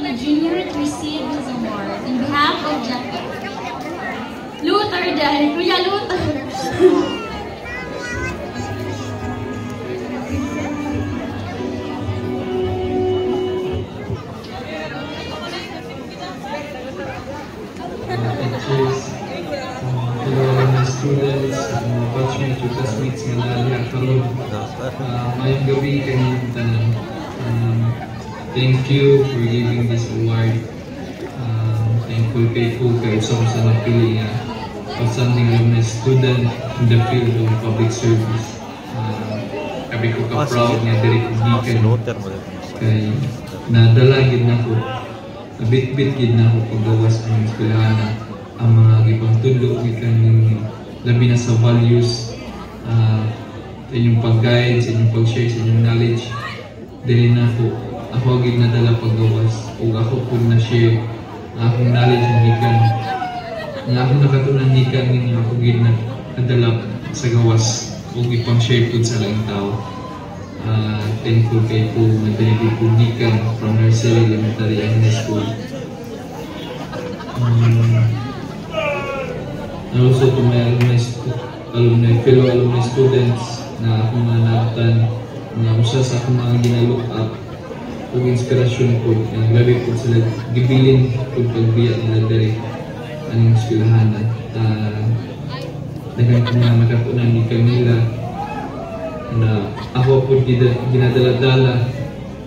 the junior to receive his award in behalf of Luther dahil Kuya Luther. Students, batchmates, classmates nga na karon. Mayong gabi kayong tanan. Thank you for giving this award. Thankful kay usap sa napili nga outstanding alumni student in the field of public service. Kabi ko ka-proud nga diri ko gikan kay nadala gid nako. Bit-bit gid nako paggawas ang eskwelahan ang mga gibang tudlo gikan ning labi na sa values, sa inyong pag-guide, sa inyong pag-share, sa inyong knowledge. Dili na ako agad nadala paggawas o ako po na-share ang akong knowledge ng gikan. Ang akong nakatunan gikan ninyo ako agad na nadala sa gawas o ipang-share po sa laing tao. Thankful kay po nadali po gikan from nursery, elementary, and high school. And also to my fellow alumni students na akong nanatan na usa sa akong mga ginalook up o inspirasyon po na labi po sila gibilin kung pagbiya nila diri ang eskwelahan daghang ko na nakatunan ni Camila na ako po ginadala-dala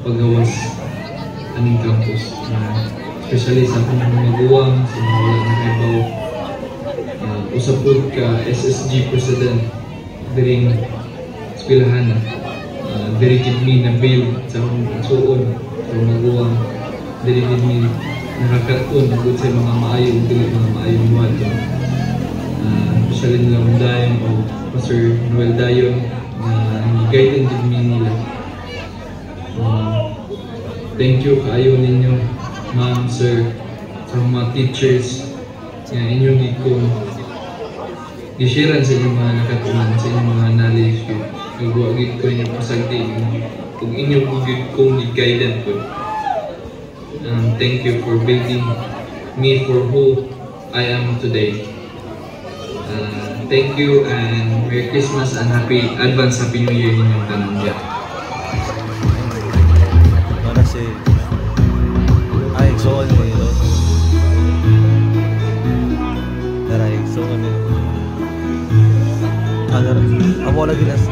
paggawas aning campus especially sa akong mga maguwang sa mga wala na kaibaw. Usapod ka SSG President during eskwelahan diri gid mi na build sa akong suon sa maguwang diri gid mi nakakatun gud sa mga maayong dili mga maayong wato especially nila Dayon o Pastor Noel Dayon na guide gid mi nila. Thank you kaayo ninyo ma'am, sir, sa mga teachers nga inyong ikong gishiran sa inyong mga nakatunan, sa inyong mga knowledge ko. Nagwagid ko inyong pasagdi kung inyong gugid kong guidance ko. Thank you for building me for who I am today. Thank you and Merry Christmas and Advance Happy New Year ninyong tanan. Mana si ay so ni Daray so ni agar amo lagi las